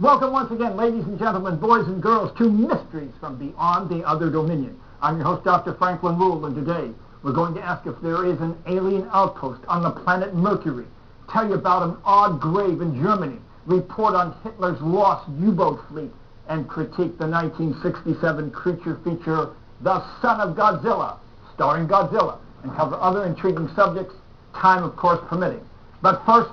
Welcome once again, ladies and gentlemen, boys and girls, to Mysteries from Beyond the Other Dominion. I'm your host, Dr. Franklin Ruehl, and today we're going to ask if there is an alien outpost on the planet Mercury, tell you about an odd grave in Germany, report on Hitler's lost U-boat fleet, and critique the 1967 creature feature, The Son of Godzilla, starring Godzilla, and cover other intriguing subjects, time of course permitting. But first,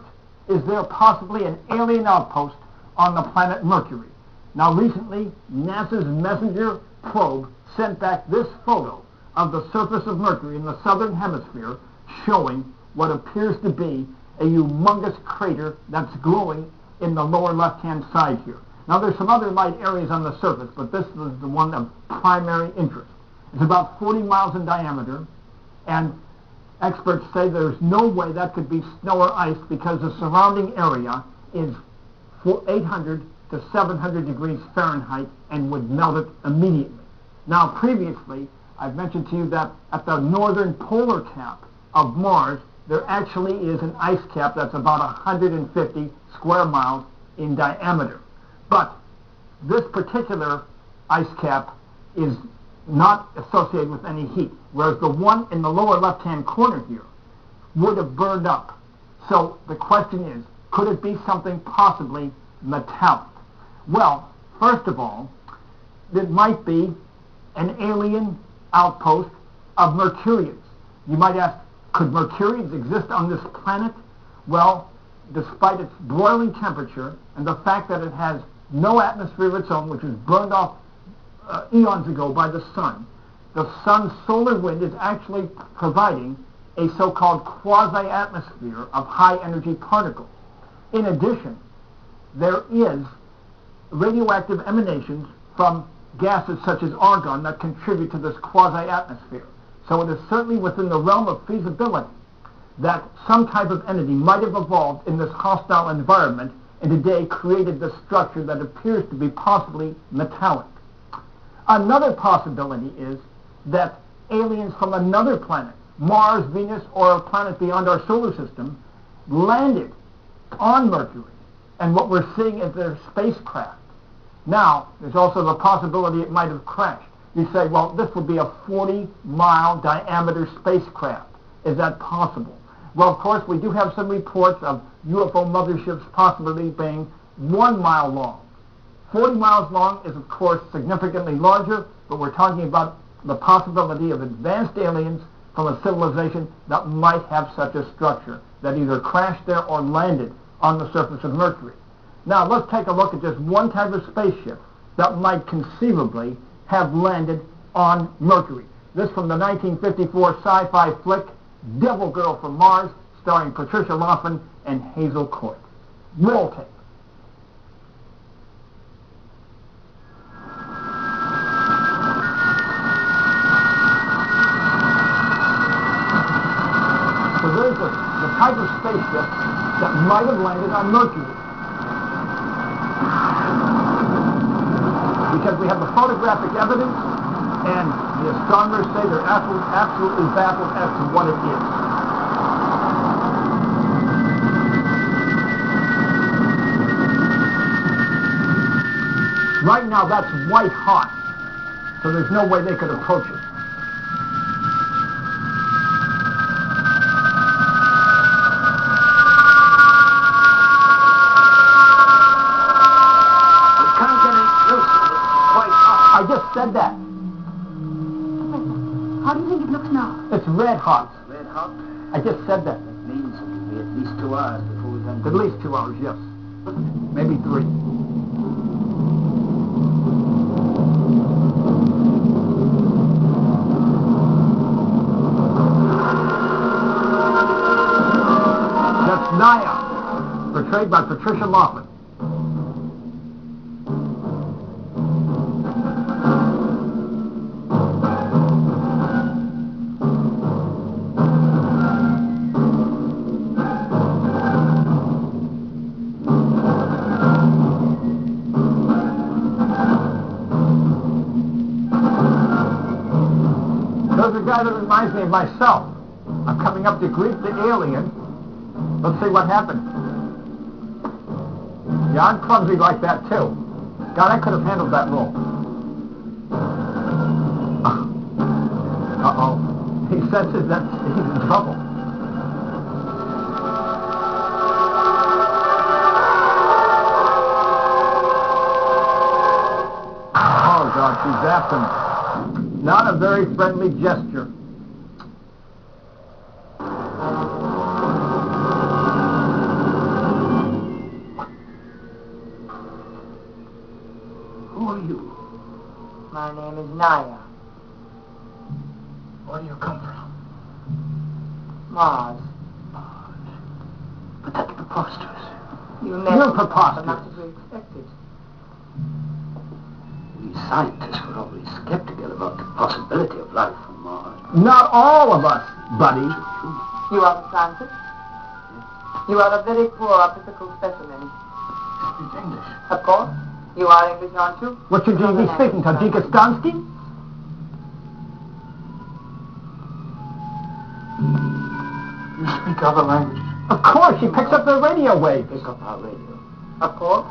is there possibly an alien outpost on the planet Mercury? Now recently, NASA's Messenger probe sent back this photo of the surface of Mercury in the southern hemisphere, showing what appears to be a humongous crater that's glowing in the lower left-hand side here. Now there's some other light areas on the surface, but this is the one of primary interest. It's about 40 miles in diameter, and experts say there's no way that could be snow or ice because the surrounding area is 800 to 700 degrees Fahrenheit and would melt it immediately. Now previously, I've mentioned to you that at the northern polar cap of Mars, there actually is an ice cap that's about 150 square miles in diameter. But this particular ice cap is not associated with any heat, whereas the one in the lower left-hand corner here would have burned up. So the question is, could it be something possibly metallic? Well, first of all, it might be an alien outpost of Mercurians. You might ask, could Mercurians exist on this planet? Well, despite its boiling temperature and the fact that it has no atmosphere of its own, which was burned off eons ago by the sun's solar wind is actually providing a so-called quasi-atmosphere of high-energy particles. In addition, there is radioactive emanations from gases such as argon that contribute to this quasi-atmosphere. So it is certainly within the realm of feasibility that some type of entity might have evolved in this hostile environment and today created this structure that appears to be possibly metallic. Another possibility is that aliens from another planet, Mars, Venus, or a planet beyond our solar system, landed on Mercury, and what we're seeing is their spacecraft. Now, there's also the possibility it might have crashed. You say, well, this would be a 40-mile diameter spacecraft. Is that possible? Well, of course, we do have some reports of UFO motherships possibly being 1 mile long. 40 miles long is, of course, significantly larger, but we're talking about the possibility of advanced aliens from a civilization that might have such a structure, that either crashed there or landed on the surface of Mercury. Now, let's take a look at just one type of spaceship that might conceivably have landed on Mercury. This from the 1954 sci-fi flick, Devil Girl from Mars, starring Patricia Loughlin and Hazel Court. Roll tape. So there's the type of spaceship that might have landed on Mercury. Because we have the photographic evidence, and the astronomers say they're absolutely baffled as to what it is. Right now, that's white hot, so there's no way they could approach it. I just said that. How do you think it looks now? It's red hot. Red hot? I just said that. That means it will be at least 2 hours before we can... At least 2 hours, yes. Maybe 3. That's Naya, portrayed by Patricia Loughlin. There's a guy that reminds me of myself. I'm coming up to greet the alien. Let's see what happened. Yeah, I'm clumsy like that, too. God, I could have handled that role. Uh-oh. He senses that he's in trouble. Oh, God, she zapped him. Not a very friendly gesture. Who are you? My name is Naya. Where do you come from? Mars. But that's preposterous. You're preposterous. Not as we expected. We scientists were always skeptical about the possibility of life on Mars. Not all of us, buddy. You are the scientist? You are a very poor physical specimen. Speak English. Of course. You are English, aren't you? What should you be speaking, Tadjika Stansky? You speak other languages? Of course, she picks up the radio waves. Pick up our radio. Of course.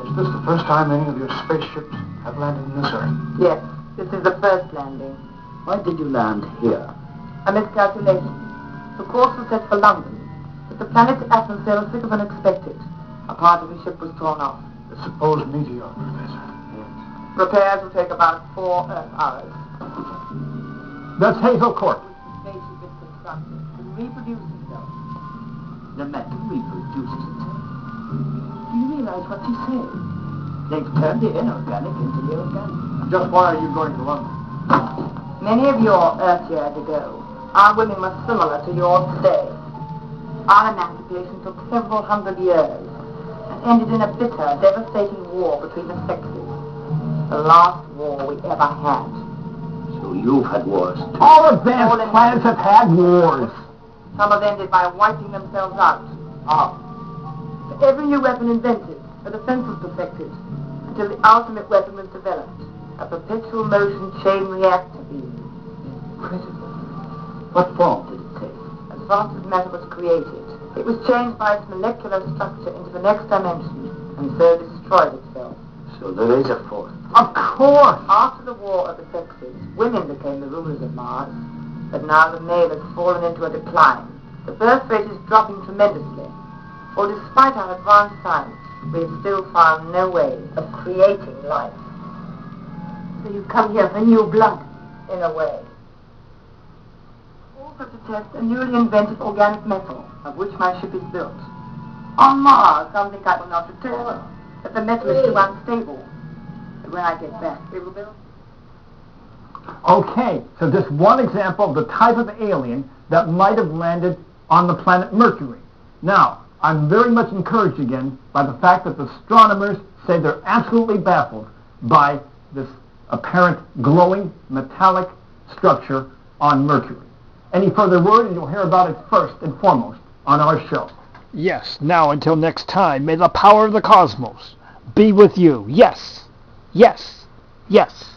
Is this the first time any of your spaceships have landed in this Earth? Yes, this is the first landing. Why did you land here? A miscalculation. The course was set for London, but the planet's atmosphere was thicker than expected. A part of the ship was torn off. The supposed meteor, Professor. Yes. Repairs will take about 4 Earth hours. That's Hazel Court. The spaceship is constructed to reproduce itself. The metal reproduces itself. Do you realize what she's saying? They've turned the inorganic into the organic. Just why are you going to London? Many of your Earth years ago, our women were similar to yours today. Our emancipation took several hundred years and ended in a bitter, devastating war between the sexes. The last war we ever had. So you've had wars too. All advanced planets have had wars. Some have ended by wiping themselves out. For every new weapon invented, a defense was perfected, until the ultimate weapon was developed, a perpetual motion chain reactor beam. Incredible. What form did it take? As fast as matter was created, it was changed by its molecular structure into the next dimension, and so destroyed itself. So there is a fourth. Of course. After the war of the sexes, women became the rulers of Mars, but now the male has fallen into a decline. The birth rate is dropping tremendously. For despite our advanced science, we have still found no way of creating life. So you come here for new blood, in a way. Also to test a newly invented organic metal, of which my ship is built. On Mars, some think I will not return, that the metal is too unstable. But when I get back, it will build. Okay, so just one example of the type of alien that might have landed on the planet Mercury. Now, I'm very much encouraged again by the fact that the astronomers say they're absolutely baffled by this apparent glowing metallic structure on Mercury. Any further word and you'll hear about it first and foremost on our show. Yes, now until next time, may the power of the cosmos be with you. Yes, yes, yes.